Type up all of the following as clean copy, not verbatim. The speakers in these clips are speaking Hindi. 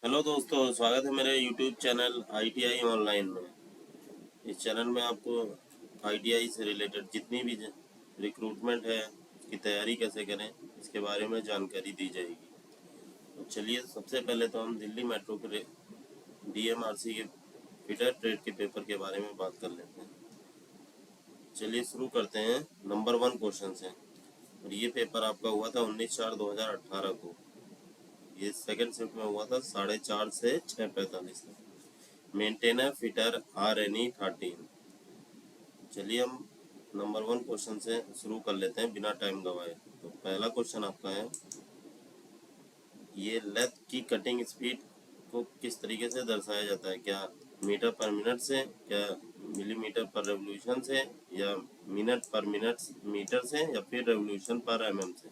हेलो दोस्तों, स्वागत है मेरे YouTube चैनल ITI ऑनलाइन में। इस चैनल में आपको ITI से रिलेटेड जितनी भी रिक्रूटमेंट है, उसकी तैयारी कैसे करें, इसके बारे में जानकारी दी जाएगी। तो चलिए, सबसे पहले तो हम दिल्ली मेट्रो के DMRC के फीडर ट्रेड के पेपर के बारे में बात कर लेते हैं। चलिए शुरू करते हैं नंबर 1 क्वेश्चन से। और ये पेपर आपका हुआ था 19/4/2018 को। ये सेकंड शिफ्ट में हुआ था 4:30 से 6:45 तक। Maintainer fitter RNE13। चलिए हम नंबर 1 क्वेश्चन से शुरू कर लेते हैं बिना टाइम गवाए। तो पहला क्वेश्चन आपका है, ये लेथ की कटिंग स्पीड को किस तरीके से दर्शाया जाता है? क्या मीटर पर मिनट से, क्या मिलीमीटर पर रेवोल्यूशन से, या मिनट पर मिनट मीटर से, या फिर रेवोल्यूशन पर mm से?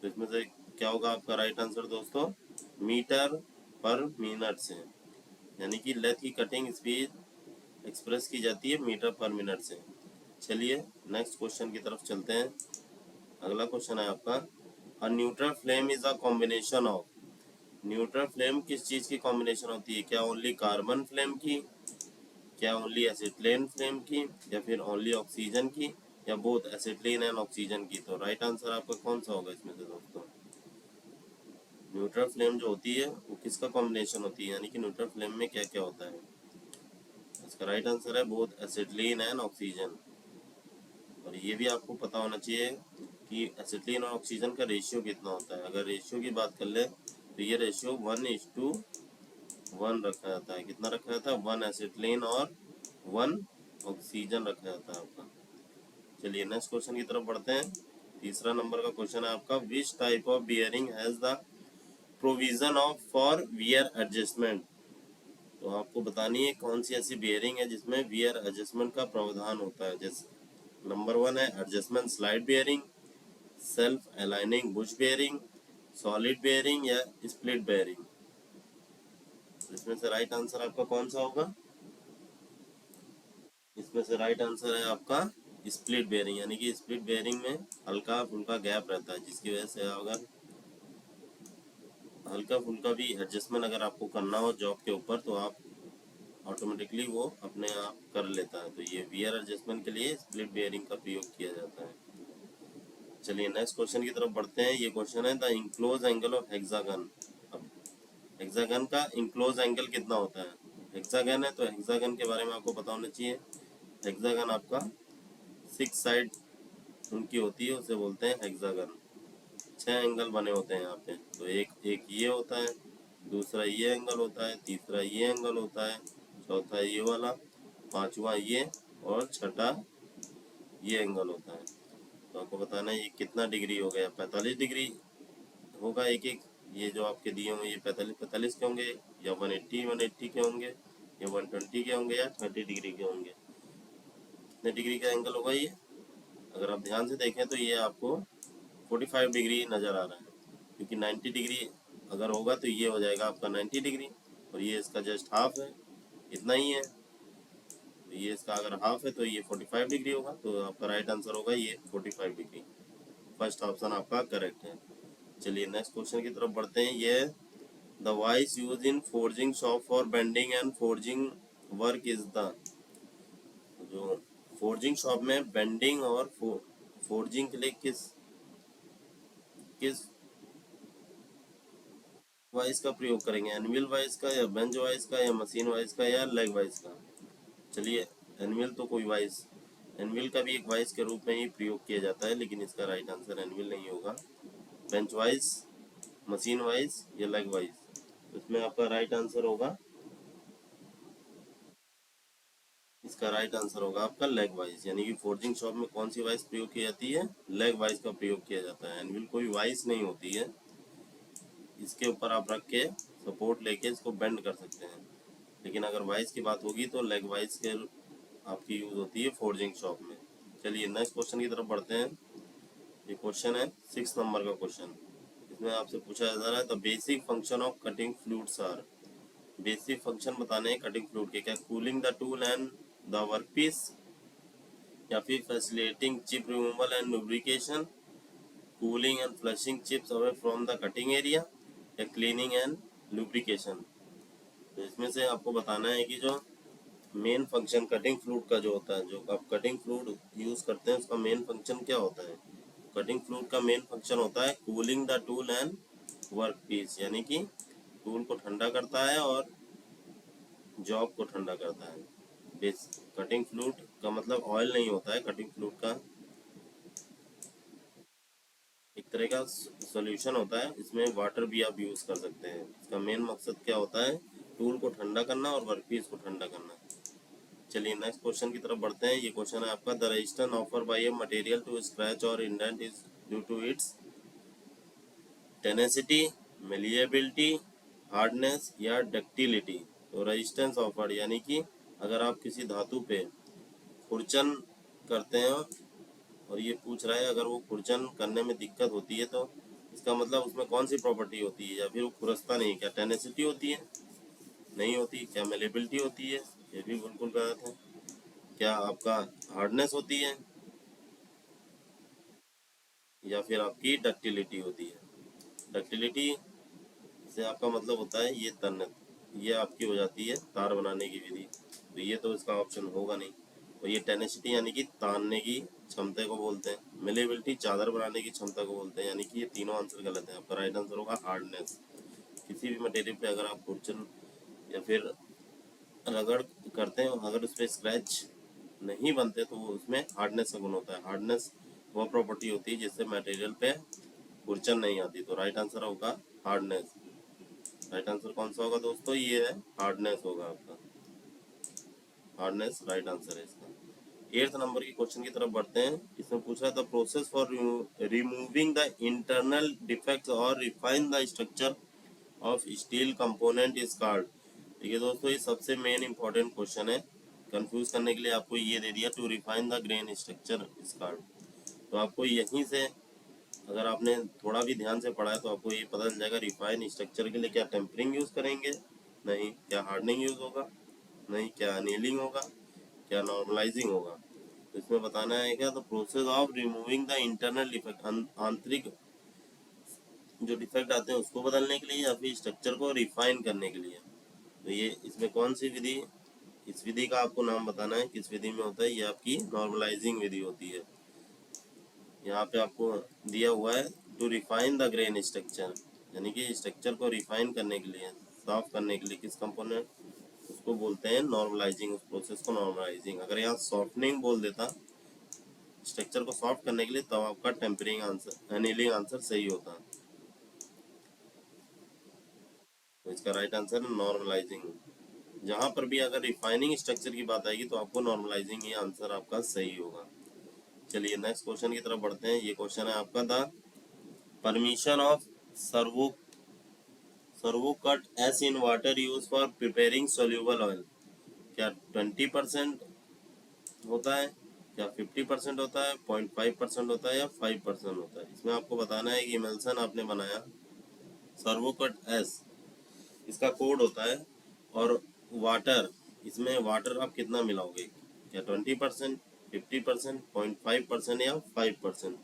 तो इसमें से क्या होगा आपका राइट आंसर दोस्तों? मीटर पर मिनट से, यानी कि लेथ की कटिंग स्पीड एक्सप्रेस की जाती है मीटर पर मिनट से। चलिए नेक्स्ट क्वेश्चन की तरफ चलते हैं। अगला क्वेश्चन है आपका, a neutral flame is a combination of. Neutral flame किस चीज़ की कॉम्बिनेशन होती है? क्या ओनली कार्बन फ्लेम की, क्या ओनली एसिटिलीन फ्लेम की, या फिर ओनली ऑक्सीजन की, या बोथ एसिटिलीन एंड ऑक्सीजन की? तो राइट आंसर आपका कौन सा होगा इसमें से दोस्तों? न्यूट्रल फ्लेम जो होती है वो किसका कॉम्बिनेशन होती है, यानी कि न्यूट्रल फ्लेम में क्या क्या होता है? इसका राइट आंसर है बोथ एसिटिलीन एंड ऑक्सीजन। और ये भी आपको पता होना चाहिए कि एसिटिलीन और ऑक्सीजन का रेशियो कितना होता है। अगर रेशियो की बात कर ले तो ये रेशियो 1:1 रखा जाता है। कितना रखा जाता है? 1 एसिटिलीन और 1 ऑक्सीजन रखा जाता है आपका। चलिए नेक्स्ट क्वेश्चन की तरफ बढ़ते हैं। तीसरा नंबर का क्वेश्चन है आपका, which type of bearing has the provision of for wear adjustment. तो आपको बतानी है कौन सी ऐसी बियरिंग है जिसमें वियर एडजस्टमेंट का प्रावधान होता है। जैसे नंबर 1 है adjustment slide bearing, self aligning Bush bearing, solid bearing, या स्प्लिट बियरिंग। इसमें से राइट आंसर आपका कौन सा होगा? इसमें से राइट आंसर है आपका स्प्लिट बियरिंग, यानी कि स्प्लिट बियरिंग में हल्का फुल्का गैप रहता है, जिसकी वजह से अगर हल्का फुल्का भी एडजस्टमेंट अगर आपको करना हो जॉब के ऊपर तो आप ऑटोमेटिकली वो अपने आप कर लेता है। तो ये वियर एडजस्टमेंट के लिए स्प्लिट बियरिंग का प्रयोग किया जाता है। चलिए नेक्स्ट क्वेश्चन की तरफ बढ़ते हैं। ये क्वेश्चन है, the enclose angle of hexagon. अब हेक्सागन का इंक्लोज एंगल कितना होता है? हेक्सागन है तो हेक्सागन के बारे में आपको पता होना चाहिए। हेक्सागन आपका 6 साइड उनकी होती है, उसे बोलते हैं हेक्सागन। 6 एंगल बने होते हैं यहाँ पे। तो एक एक ये होता है, दूसरा ये एंगल होता है, तीसरा ये एंगल होता है, चौथा ये वाला, पांचवा ये, और छठा ये एंगल होता है। तो आपको बताना है ये कितना डिग्री हो गया। 45 डिग्री होगा एक एक। ये जो आपके दिए होंगे ये 45 के होंगे, या 180 के होंगे, या 120 के होंगे, या 30 डिग्री के होंगे। कितने डिग्री का एंगल होगा ये? अगर आप ध्यान से देखें तो ये आपको 45 डिग्री नज़र आ रहा है, क्योंकि 90 डिग्री अगर होगा तो ये हो जाएगा आपका 90 डिग्री, और ये इसका जस्ट हाफ है, इतना ही है। तो ये इसका अगर हाफ है तो ये 45 डिग्री होगा। तो आपका राइट आंसर होगा ये 45 डिग्री। फर्स्ट ऑप्शन आपका करेक्ट है। चलिए नेक्स्ट क्वेश्चन की तरफ बढ़ते हैं। ये the vice use in forging shop for bending and forging work is the. जो फोर्जिंग शॉप में बेंडिंग और फोर्जिंग के लिए किस किस वाइस का प्रयोग करेंगे? एनविल वाइस का, या बेंच वाइस का, या मशीन वाइस का, या लेग वाइस का? चलिए एनविल तो कोई वाइस, एनविल का भी एक वाइस के रूप में ही प्रयोग किया जाता है, लेकिन इसका राइट आंसर एनविल नहीं होगा। बेंच वाइस, मशीन वाइस, या लेग वाइस? इसमें आपका राइट आंसर होगा, इसका राइट आंसर होगा आपका लेग वाइस। यानी कि फोर्जिंग शॉप में कौन सी वाइस प्रयोग की जाती है? लेग वाइस का प्रयोग किया जाता है। एनविल कोई वाइस नहीं होती है, इसके ऊपर आप रख के सपोर्ट लेके इसको बेंड कर सकते हैं। लेकिन अगर वाइस की बात होगी तो लेग वाइस के आपकी यूज़ होती है फोर्जिंग शॉप में। चलिए नेक्स्ट क्वेश्चन की तरफ बढ़ते हैं। ये क्वेश्चन है 6 नंबर का क्वेश्चन। इसमें आपसे पूछा जा रहा है, the basic function of cutting fluids are. Basic function बताने हैं कटिंग फ्लूइड के। क्या cooling the tool and the work piece, या फिर facilitating chip removal and lubrication, cooling and flushing chips away from the cutting area, या क्लीनिंग एंड लुब्रिकेशन। तो इसमें से आपको बताना है कि जो मेन फंक्शन कटिंग फ्लूइड का जो होता है, जो आप कटिंग फ्लूइड यूज़ करते हैं उसका मेन फंक्शन क्या होता है। कटिंग फ्लूइड का मेन फंक्शन होता है cooling the tool and work piece, यानी कि टूल को ठंडा करता है और जॉब को ठंडा करता है। बेस कटिंग फ्लूइड का मतलब ऑयल नहीं होता है, कटिंग फ्लूइड का एक तरह का सॉल्यूशन होता है, इसमें वाटर भी आप यूज़ कर सकते हैं। इसका मेन मकसद क्या होता है, टूल को ठंडा करना और वर्कपीस को ठंडा करना। चलिए नेक्स्ट क्वेश्चन की तरफ बढ़ते हैं। ये क्वेश्चन है आपका, the resistance offer by a material to scratch और indent is due to its tenacity, malleability, hardness या डक्टिलिटी। तो रेजिस्टेंस ऑफर यानी कि अगर आप किसी धातु पे खुरचन करते हैं और ये पूछ रहा है अगर वो खुरचन करने में दिक्कत होती है तो इसका मतलब उसमें कौन सी प्रॉपर्टी होती है, या फिर वो खुरसता नहीं, क्या टेनेसिटी होती है, नहीं होती, क्या मेलेबिलिटी होती है, ये भी बिल्कुल गलत है, क्या आपका हार्डनेस होती है, या फिर आपकी डक्टिलिटी होती है। डक्टिलिटी से आपका मतलब होता है ये तन्यता, ये आपकी हो जाती है तार बनाने की विधि, तो ये तो इसका ऑप्शन होगा नहीं। और ये टेनेसिटी यानी कि तानने की क्षमता को बोलते हैं। मेलेबिलिटी चादर बनाने की क्षमता को बोलते हैं, यानी कि ये तीनों आंसर गलत है। आपका राइट आंसर होगा हार्डनेस। किसी भी मटेरियल पे अगर आप खुरचन या फिर रगड़ करते हैं, अगर उस पर स्क्रैच नहीं बनते तो वो उसमें हार्डनेस का गुण होता है। हार्डनेस वह प्रॉपर्टी होती है जिससे मटेरियल पे खुरचन नहीं आती। तो राइट आंसर होगा हार्डनेस। राइट आंसर कौन सा होगा दोस्तों, ये है हार्डनेस होगा आपका, हार्डनेस राइट आंसर है इसका। 8th नंबर के क्वेश्चन की तरफ बढ़ते हैं। इसमें पूछा था process for removing the internal defects और refine the structure of steel component is called. देखिए दोस्तों, ये सबसे मेन इंपॉर्टेंट क्वेश्चन है। कंफ्यूज करने के लिए आपको ये दे दिया, to refine the grain structure is called. तो आपको यहीं से अगर आपने थोड़ा भी ध्यान से पढ़ा है तो आपको ये पता चल जाएगा रिफाइन स्ट्रक्चर के लिए क्या टेम्परिंग यूज़ करेंगे, नहीं, क्या हार्डनिंग यूज़ होगा, नहीं, क्या अनीलिंग होगा, क्या नॉर्मलाइजिंग होगा। तो इसमें बताना है क्या, तो process of removing the internal defect, आंतरिक जो डिफेक्ट आते हैं उसको बदलने के लिए या फिर स्ट्रक्चर को रिफाइन करने के लिए। तो ये इसमें कौन सी विधि, इस विधि का आपको नाम बताना है किस विधि में होता है। ये आपकी नॉर्मलाइजिंग विधि होती है। यहाँ पे आपको दिया हुआ है to refine the grain structure, यानी कि स्ट्रक्चर को रिफाइन करने के लिए, साफ करने के लिए किस कंपोनेंट, उसको बोलते हैं नॉर्मलाइजिंग, उस प्रोसेस को नॉर्मलाइजिंग। अगर यहाँ सॉफ्टनिंग बोल देता स्ट्रक्चर को सॉफ्ट करने के लिए, तब आपका टेम्परिंग आंसर, एनीलिंग आंसर सही होता। तो इसका राइट आंसर है नॉर्मलाइजिंग। जहाँ पर भी अगर रिफाइनिंग स्ट्रक्चर की बात आएगी तो आपको नॉर्मलाइजिंग ये आंसर आपका सही होगा। चलिए नेक्स्ट क्वेश्चन की तरफ बढ़ते हैं। ये क्वेश्चन है आपका, the permission of servo servo cut S in water use for preparing soluble oil, क्या 20% होता है, क्या 50% होता है, 0.5% होता है, या 5% होता है। इसमें आपको बताना है कि इमल्सन आपने बनाया सर्वो कट एस, इसका कोड होता है, और वाटर, इसमें वाटर आप कितना मिलाओगे, क्या 20%, 50%, 0.5% या 5%।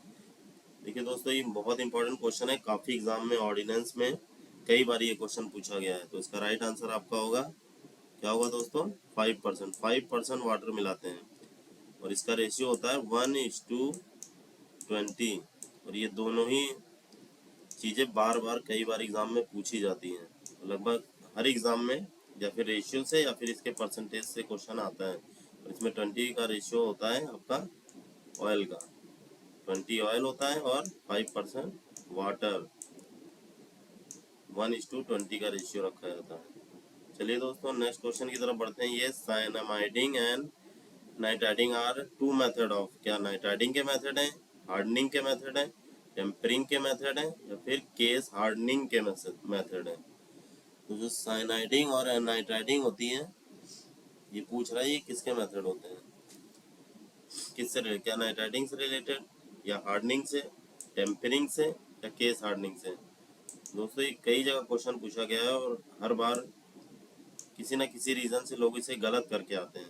देखिए दोस्तों, ये बहुत इंपॉर्टेंट क्वेश्चन है, काफ़ी एग्जाम में, ऑर्डिनेंस में कई बार ये क्वेश्चन पूछा गया है। तो इसका राइट आंसर आपका होगा, क्या होगा दोस्तों, 5%। 5% वाटर मिलाते हैं और इसका रेशियो होता है 1:20। और ये दोनों ही चीज़ें बार बार कई बार एग्जाम में पूछी जाती हैं, लगभग हर एग्जाम में, या फिर रेशियो से या फिर इसके परसेंटेज से क्वेश्चन आता है। और इसमें 20 का रेशियो होता है आपका ऑयल का, 20 ऑयल होता है और 5% वाटर, 1:20 का रेशियो रखा जाता है। चलिए दोस्तों नेक्स्ट क्वेश्चन की तरफ बढ़ते हैं। ये cyaniding and nitriding are two method of, क्या नाइट्राइडिंग के मेथड है, हार्डनिंग के मेथड है, टेम्परिंग के मेथड है, या फिर केस हार्डनिंग के मेथड है। तो जो साइनाइडिंग और नाइट्राइडिंग होती है, ये पूछ रहा है ये किसके मेथड होते हैं, किससे रिलेटेड, क्या नाइट्राइडिंग से रिलेटेड, या हार्डनिंग से, टेम्परिंग से, या केस हार्डनिंग से। दोस्तों ये कई जगह क्वेश्चन पूछा गया है और हर बार किसी न किसी रीज़न से लोग इसे गलत करके आते हैं।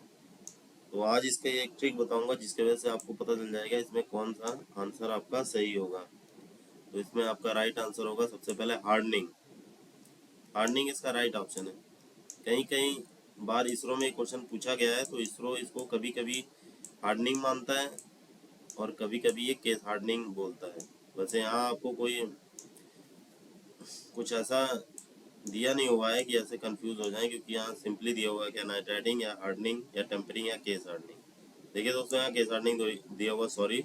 तो आज इसका एक ट्रिक बताऊंगा जिसकी वजह से आपको पता चल जाएगा इसमें कौन सा आंसर आपका सही होगा। तो इसमें आपका राइट आंसर होगा सबसे पहले हार्डनिंग। हार्डनिंग इसका राइट ऑप्शन है। कहीं कहीं बार इसरो में क्वेश्चन पूछा गया है तो इसरो इसको कभी कभी हार्डनिंग मानता है और कभी कभी ये केस हार्डनिंग बोलता है। वैसे यहाँ आपको कोई कुछ ऐसा दिया नहीं हुआ है कि ऐसे कंफ्यूज हो जाए, क्योंकि यहाँ सिंपली दिया हुआ है क्या नाइट्राइटिंग या हार्डनिंग या टेम्परिंग या केस हार्डनिंग। देखिए दोस्तों यहाँ केस हार्डनिंग दिया हुआ, सॉरी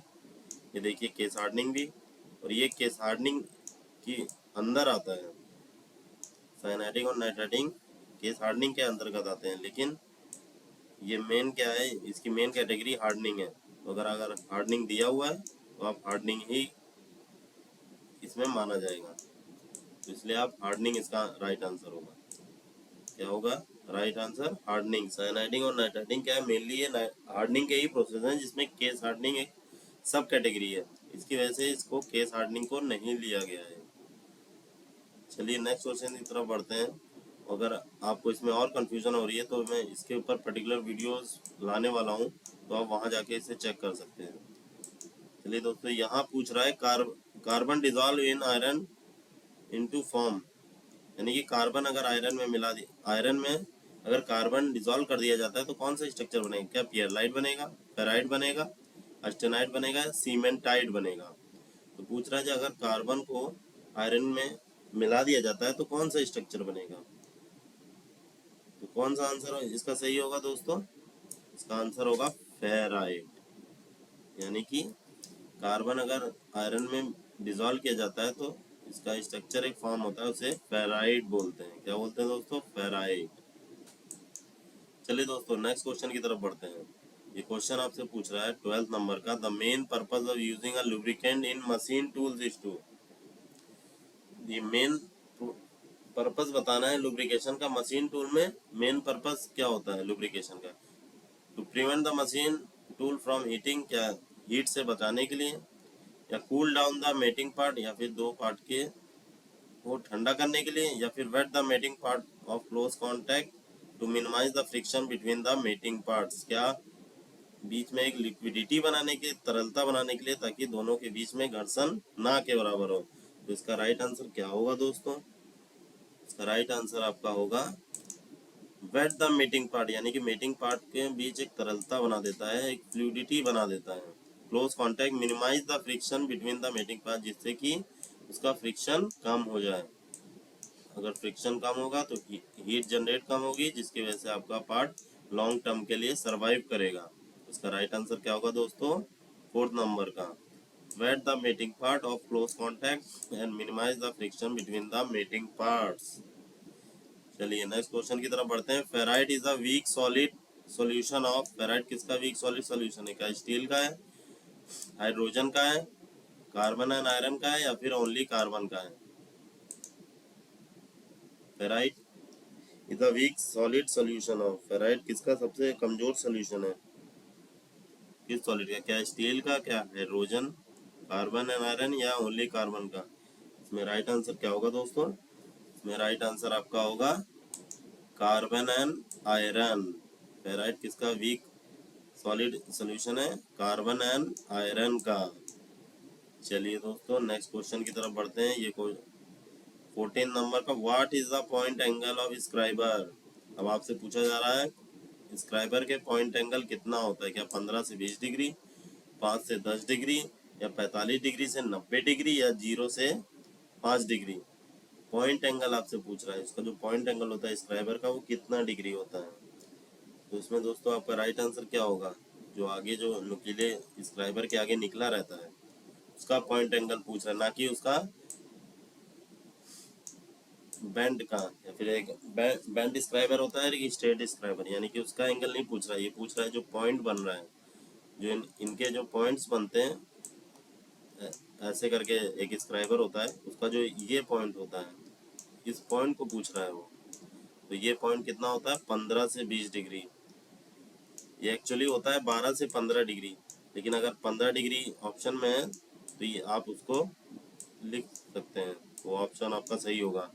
ये देखिए केस हार्डनिंग भी, और ये केस हार्डनिंग की अंदर आता है। साइनाइटिंग और नाइट्राइटिंग केस हार्डनिंग के अंतर्गत आते हैं, लेकिन ये मेन क्या है, इसकी मेन कैटेगरी हार्डनिंग है। तो अगर हार्डनिंग दिया हुआ है तो आप हार्डनिंग ही इसमें माना जाएगा, तो इसलिए आप हार्डनिंग इसका राइट आंसर होगा। क्या होगा राइट आंसर? हार्डनिंग। साइनाइडिंग और नाइट्राइटिंग क्या है, मेनली ये हार्डनिंग के ही प्रोसेस हैं, जिसमें केस हार्डनिंग एक सब कैटेगरी है। इसकी वजह से इसको केस हार्डनिंग को नहीं लिया गया है। चलिए नेक्स्ट क्वेश्चन की तरफ बढ़ते हैं। अगर आपको इसमें और कंफ्यूजन हो रही है तो मैं इसके ऊपर पर्टिकुलर वीडियोस लाने वाला हूँ, तो आप वहाँ जाके इसे चेक कर सकते हैं। चलिए दोस्तों यहाँ पूछ रहा है carbon dissolve in iron into form, यानी कि कार्बन अगर आयरन में मिला दी, आयरन में अगर कार्बन डिजॉल्व कर दिया जाता है तो कौन सा स्ट्रक्चर बनेगा? क्या पियरलाइट बनेगा, फेराइट बनेगा, अस्टेनाइट बनेगा, सीमेंटाइट बनेगा? तो पूछ रहा है अगर कार्बन को आयरन में मिला दिया जाता है तो कौन सा स्ट्रक्चर बनेगा? तो कौन सा आंसर इसका सही होगा दोस्तों? इसका आंसर होगा फेराइट। यानी कि कार्बन अगर आयरन में डिजॉल्व किया जाता है तो इसका स्ट्रक्चर एक फॉर्म होता है, उसे फेराइट बोलते हैं। क्या बोलते हैं दोस्तों? फेराइट। चलिए दोस्तों नेक्स्ट क्वेश्चन की तरफ बढ़ते हैं। ये क्वेश्चन आपसे पूछ रहा है 12th नंबर का, the main purpose of using a lubricant in machine tools is to. ये मेन पर्पस बताना है लुब्रिकेशन का। मशीन टूल में मेन पर्पस क्या होता है लुब्रिकेशन का? To prevent the machine tool from heating, क्या हीट से बचाने के लिए, या cool down the mating part, या फिर दो पार्ट के को ठंडा करने के लिए, या फिर wet the mating part of close contact to minimise the friction between the mating parts. क्या बीच में एक लिक्विडिटी बनाने के, तरलता बनाने के लिए, ताकि दोनों के बीच में घर्षण ना के बराबर हो। तो इसका राइट आंसर क्या होगा दोस्तों? इसका राइट आंसर आपका होगा वेट द मेटिंग पार्ट, यानी कि मेटिंग पार्ट के बीच एक तरलता बना देता है, एक फ्लूइडिटी बना देता है। Close contact minimise the friction between the mating part, जिससे कि उसका फ्रिक्शन कम हो जाए। अगर फ्रिक्शन कम होगा तो हीट जनरेट कम होगी, जिसकी वजह से आपका पार्ट लॉन्ग टर्म के लिए सरवाइव करेगा। इसका राइट आंसर क्या होगा दोस्तों? 4th नंबर का, wet the mating part of close contact and minimise the friction between the mating parts. चलिए नेक्स्ट क्वेश्चन की तरफ बढ़ते हैं। Ferrite is a weak solid solution of, ferrite किसका वीक सॉलिड सॉल्यूशन है? क्या स्टील का है, हाइड्रोजन का है, कार्बन एंड आयरन का है, या फिर ओनली कार्बन का है? Ferrite is a weak solid solution of, ferrite किसका सबसे कमजोर सॉल्यूशन है? किस सॉलिड का? क्या स्टील का, क्या हाइड्रोजन, कार्बन एंड आयरन, या ओनली कार्बन का? इसमें राइट आंसर क्या होगा दोस्तों? इसमें राइट आंसर आपका होगा कार्बन एंड आयरन। फेराइट किसका वीक सॉलिड सॉल्यूशन है? कार्बन एंड आयरन का। चलिए दोस्तों नेक्स्ट क्वेश्चन की तरफ बढ़ते हैं। ये 14 नंबर का, what is the point angle of scriber. अब आपसे पूछा जा रहा है स्क्राइबर के पॉइंट एंगल कितना होता है? क्या 15 से 20 डिग्री, 5 से 10 डिग्री, या 45 डिग्री से 90 डिग्री, या 0 से 5 डिग्री? पॉइंट एंगल आपसे पूछ रहा है, इसका जो पॉइंट एंगल होता है स्क्राइबर का वो कितना डिग्री होता है? तो इसमें दोस्तों आपका राइट आंसर क्या होगा? जो आगे जो नुकीले स्क्राइबर के आगे निकला रहता है उसका पॉइंट एंगल पूछ रहा है, ना कि उसका बैंड का। या फिर एक बैंड स्क्राइबर होता है, एक स्ट्रेट स्क्राइबर, यानी कि उसका एंगल नहीं पूछ रहा है। ये पूछ रहा है जो पॉइंट बन रहा है, जो इनके जो पॉइंट्स बनते हैं ऐसे करके एक स्क्राइबर होता है, उसका जो ये पॉइंट होता है, इस पॉइंट को पूछ रहा है वो। तो ये पॉइंट कितना होता है? 15 से 20 डिग्री। ये एक्चुअली होता है 12 से 15 डिग्री, लेकिन अगर 15 डिग्री ऑप्शन में है तो ये आप उसको लिख सकते हैं, वो ऑप्शन आपका सही होगा।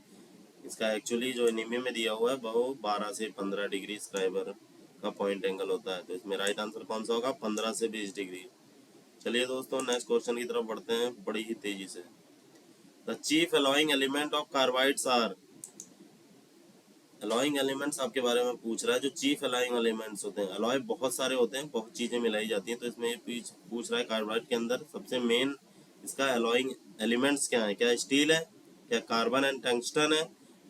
इसका एक्चुअली जो एनीमे में दिया हुआ है वो 12 से 15 डिग्री स्क्राइबर का पॉइंट एंगल होता है। तो इसमें राइट आंसर कौन सा होगा? 15 से 20 डिग्री। चलिए दोस्तों नेक्स्ट क्वेश्चन की तरफ बढ़ते हैं बड़ी ही तेजी से। The chief alloying element of carbides are, alloying elements आपके बारे में पूछ रहा है, जो चीफ अलॉइंग एलिमेंट्स होते हैं। अलॉय बहुत सारे होते हैं, बहुत चीज़ें मिलाई जाती हैं, तो इसमें ये पूछ रहा है कार्बाइड के अंदर सबसे मेन इसका अलॉइंग एलिमेंट्स क्या है। क्या स्टील है, क्या कार्बन एंड टंगस्टन है,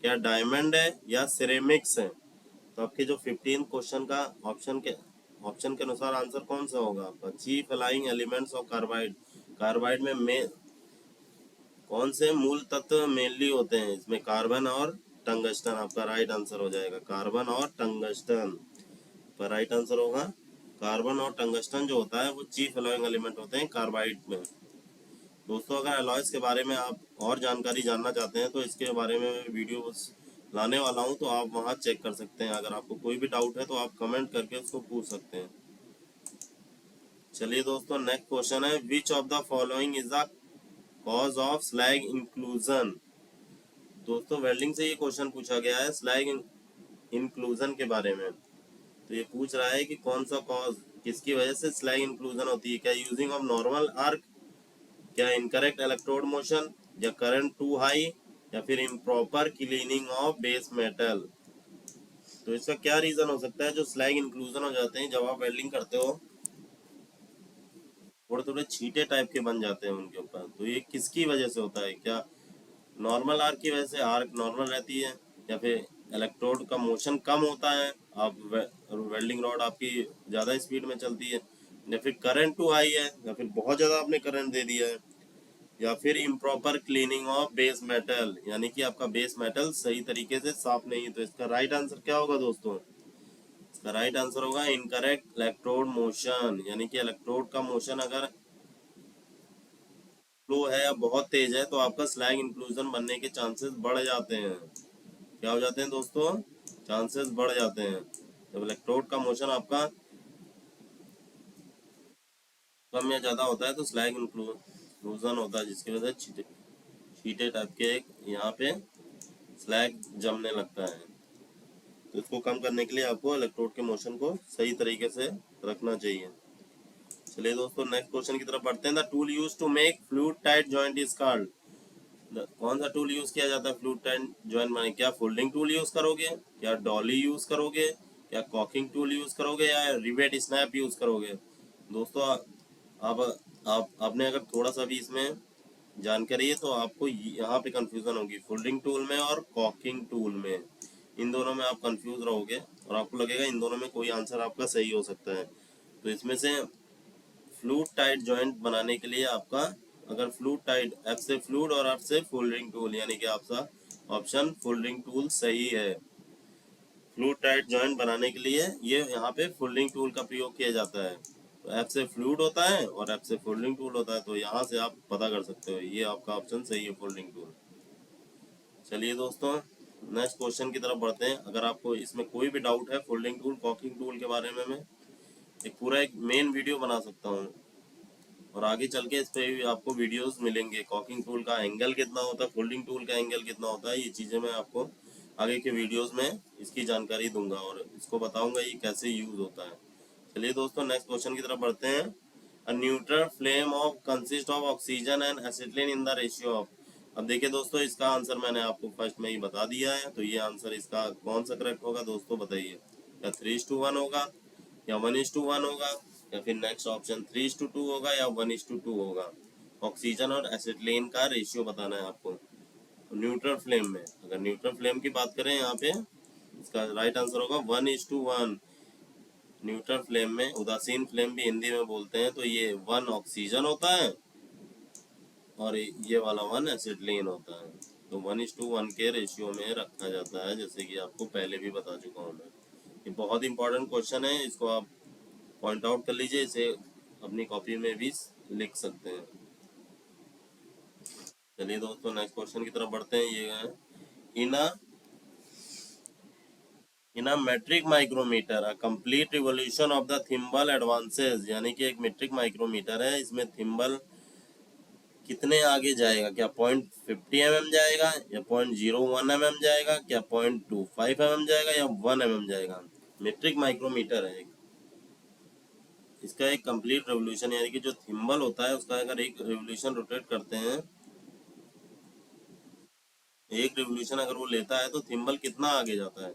क्या डायमंड है, या सिरेमिक्स है। तो आपके जो 15 क्वेश्चन का ऑप्शन के अनुसार आंसर कौन सा होगा आपका? Chief alloying elements of carbide. Carbide में कौन से मूल तत्व मेनली होते हैं? इसमें कार्बन और टंगस्टन आपका राइट आंसर हो जाएगा। कार्बन और टंगस्टन पर राइट आंसर होगा। कार्बन और टंगस्टन जो होता है वो चीफ अलाइंग एलिमेंट होते हैं कार्बाइड में। दोस्तों, अगर अलॉयस के बारे में आप और जानकारी जानना चाहते हैं तो इसके बारे में मैं वीडियो लाने वाला हूं, तो आप वहां चेक कर सकते हैं। अगर आपको कोई भी डाउट है तो आप कमेंट करके उसको पूछ सकते हैं। चलिए दोस्तों, नेक्स्ट क्वेश्चन है, which of the following is the cause of slag inclusion. दोस्तों, वेल्डिंग से ये क्वेश्चन पूछा गया है स्लैग इंक्लूजन के बारे में। तो ये पूछ रहा है कि कौन सा कॉज, किसकी वजह से स्लैग इंक्लूजन होती है। क्या यूजिंग ऑफ नॉर्मल आर्क, क्या इनकरेक्ट इलेक्ट्रोड मोशन, या करंट टू हाई, या फिर improper cleaning of base metal. तो इसका क्या रीजन हो सकता है जो स्लैग इंक्लूजन हो जाते हैं? जब आप वेल्डिंग करते हो थोड़े थोड़े छींटे टाइप के बन जाते हैं उनके ऊपर, तो ये किसकी वजह से होता है? क्या नॉर्मल आर्क की वजह से, आर्क नॉर्मल रहती है, या फिर इलेक्ट्रोड का मोशन कम होता है, आप वेल्डिंग रॉड आपकी ज़्यादा स्पीड में चलती है, या फिर करंट टू हाई है, या फिर बहुत ज़्यादा आपने करंट दे दिया है, या फिर improper cleaning of base metal, यानी कि आपका बेस मेटल सही तरीके से साफ नहीं है। तो इसका राइट आंसर क्या होगा दोस्तों? इसका राइट आंसर होगा इनकरेक्ट इलेक्ट्रोड मोशन, यानी कि इलेक्ट्रोड का मोशन अगर स्लो है या बहुत तेज है तो आपका स्लैग इंक्लूजन बनने के चांसेस बढ़ जाते हैं। क्या हो जाते हैं दोस्तों? चांसेस बढ़ जाते हैं। जब इलेक्ट्रोड का मोशन आपका कम या ज़्यादा होता है तो स्लैग इंक्लूजन होता है, जिसकी वजह से छींटे टाइप के यहाँ पे स्लैग जमने लगता है। तो इसको कम करने के लिए आपको इलेक्ट्रोड के मोशन को सही तरीके से रखना चाहिए। चलिए दोस्तों, नेक्स्ट क्वेश्चन की तरफ बढ़ते हैं। The tool use to make fluid tight joint is called. कौन सा टूल यूज किया जाता है फ्लूइड टाइट जॉइंट बनाने? क्या फोल्डिंग टूल यूज करोगे, क्या डॉली यूज करोगे, क्या कॉकिंग टूल यूज करोगे, या रिवेट स्नैप यूज करोगे? दोस्तों, आपने अगर थोड़ा सा भी इसमें जानकारी है तो आपको यहाँ पे कंफ्यूजन होगी, फोल्डिंग टूल में और कॉकिंग टूल में। इन दोनों में आप कंफ्यूज रहोगे और आपको लगेगा इन दोनों में कोई आंसर आपका सही हो सकता है। तो इसमें से फ्लूइड टाइट जॉइंट बनाने के लिए आपका, अगर फ्लूइड टाइट, एफ से फ्लूइड और एफ से फोल्डिंग टूल, यानी कि आपका ऑप्शन फोल्डिंग टूल सही है। फ्लूइड टाइट जॉइंट बनाने के लिए ये यहाँ पे फोल्डिंग टूल का प्रयोग किया जाता है। तो एफ से फ्लूइड होता है और एफ से फोल्डिंग टूल होता है, तो यहाँ से आप पता कर सकते हो, ये आपका ऑप्शन सही है, फोल्डिंग टूल। चलिए दोस्तों, नेक्स्ट क्वेश्चन की तरफ बढ़ते हैं। अगर आपको इसमें कोई भी डाउट है फोल्डिंग टूल, कॉकिंग टूल के बारे में, मैं एक मेन वीडियो बना सकता हूँ और आगे चल के इस पे भी आपको वीडियोस मिलेंगे। कॉकिंग टूल का एंगल कितना होता है, फोल्डिंग टूल का एंगल कितना होता है, ये चीज़ें मैं आपको आगे के वीडियोस में इसकी जानकारी दूंगा और इसको बताऊंगा ये कैसे यूज होता है। चलिए दोस्तों, नेक्स्ट क्वेश्चन की तरफ बढ़ते हैं। A neutral flame of consist of oxygen and acetylene in the ratio of. अब देखिए दोस्तों, इसका आंसर मैंने आपको फर्स्ट में ही बता दिया है, तो ये आंसर इसका कौन सा करेक्ट होगा दोस्तों, बताइए। या 3:1 होगा, या 1:1 होगा, या फिर नेक्स्ट ऑप्शन 3:2 होगा, या 1:2 होगा। ऑक्सीजन और एसिटिलीन का रेशियो बताना है आपको न्यूट्रल फ्लेम में। अगर न्यूट्रल फ्लेम की बात करें यहाँ पे, इसका राइट आंसर होगा 1:1। न्यूट्रल फ्लेम में, उदासीन फ्लेम भी हिंदी में बोलते हैं, तो ये 1 ऑक्सीजन होता है और ये वाला 1 एसिटिलीन होता है। तो 1:1 के रेशियो में रखा जाता है, जैसे कि आपको पहले भी बता चुका हूँ मैं। ये बहुत इंपॉर्टेंट क्वेश्चन है, इसको आप पॉइंट आउट कर लीजिए, इसे अपनी कॉपी में भी लिख सकते हैं। चलिए दोस्तों, नेक्स्ट क्वेश्चन की तरफ बढ़ते हैं। ये है, in a metric micrometer a complete revolution of the thimble advances, यानी कि एक मेट्रिक माइक्रोमीटर है, इसमें थिम्बल कितने आगे जाएगा? क्या 0.50 mm जाएगा, या 0.01 mm जाएगा, क्या 0.25 mm जाएगा, या 1 mm जाएगा? मेट्रिक माइक्रोमीटर है। इसका एक कंप्लीट रेवोल्यूशन, यानी कि जो थिम्बल होता है उसका अगर एक रेवोल्यूशन रोटेट करते हैं एक रिवोल्यूशन अगर वो लेता है तो थिम्बल कितना आगे जाता है,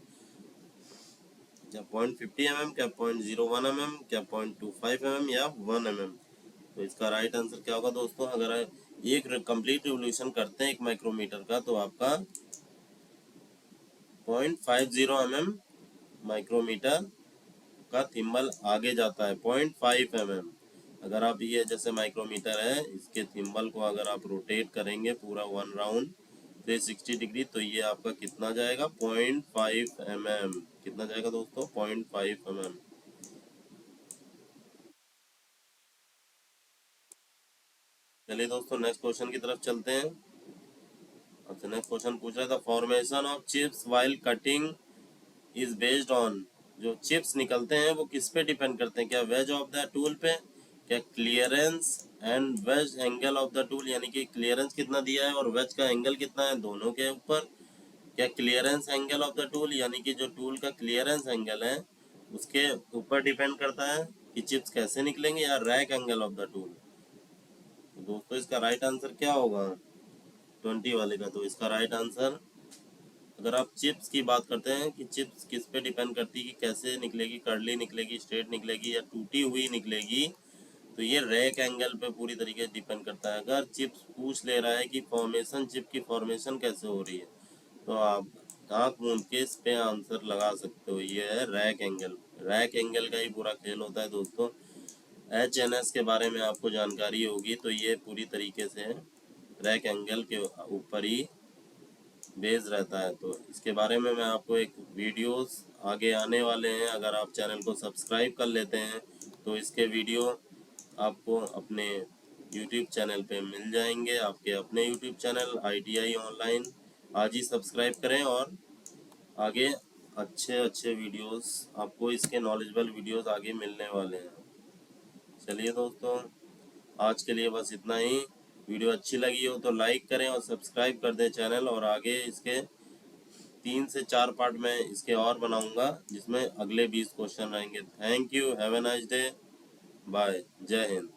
क्या 0.50 mm, क्या 0.01 mm, क्या 0.25 mm या 1 mm। तो इसका राइट आंसर क्या होगा दोस्तों, अगर एक कंप्लीट रिवोल्यूशन करते हैं 1 माइक्रोमीटर का तो आपका 0.50 mm माइक्रोमीटर का थिम्बल आगे जाता है, 0.5 mm। अगर आप ये जैसे माइक्रोमीटर है, इसके थिम्बल को अगर आप रोटेट करेंगे पूरा 1 राउंड 360 डिग्री तो ये आपका कितना जाएगा, 0.5 mm। कितना जाएगा दोस्तों, 0.5 mm। चलिए दोस्तों नेक्स्ट क्वेश्चन की तरफ चलते हैं। आपसे नेक्स्ट क्वेश्चन पूछ रहा था, formation of chips while cutting is based on. जो चिप्स निकलते हैं वो किस पे डिपेंड करते हैं, क्या वेज ऑफ द टूल पे, क्या clearance and wedge angle of the tool, यानी कि क्लियरेंस कितना दिया है और वेज का एंगल कितना है, दोनों के ऊपर, क्या clearance angle of the tool यानी कि जो टूल का क्लियरेंस एंगल है उसके ऊपर डिपेंड करता है कि चिप्स कैसे निकलेंगे, या rack angle of the tool. तो दोस्तों इसका राइट आंसर क्या होगा 20 वाले का, तो इसका राइट आंसर, अगर आप चिप्स की बात करते हैं कि चिप्स किस पे डिपेंड करती है कि कैसे निकलेगी, कर्ली निकलेगी, स्ट्रेट निकलेगी या टूटी हुई निकलेगी, तो ये रैक एंगल पे पूरी तरीके से डिपेंड करता है। अगर चिप्स पूछ ले रहा है कि फॉर्मेशन, चिप की फॉर्मेशन कैसे हो रही है, तो आप आँख मूंद के इस पे आंसर लगा सकते हो, ये है रैक एंगल। रैक एंगल का ही पूरा खेल होता है दोस्तों। HNS के बारे में आपको जानकारी होगी, तो ये पूरी तरीके से रैक एंगल के ऊपर ही बेस रहता है। तो इसके बारे में मैं आपको एक वीडियोस आगे आने वाले हैं, अगर आप चैनल को सब्सक्राइब कर लेते हैं तो इसके वीडियो आपको अपने YouTube चैनल पे मिल जाएंगे, आपके अपने YouTube चैनल ITI ऑनलाइन। आज ही सब्सक्राइब करें और आगे अच्छे अच्छे वीडियोस आपको, इसके नॉलेजेबल वीडियोस आगे मिलने वाले हैं। चलिए दोस्तों आज के लिए बस इतना ही। वीडियो अच्छी लगी हो तो लाइक करें और सब्सक्राइब कर दें चैनल, और आगे इसके 3 से 4 पार्ट में इसके और बनाऊंगा जिसमें अगले 20 क्वेश्चन रहेंगे। Thank you, have a nice day, bye, जय हिंद।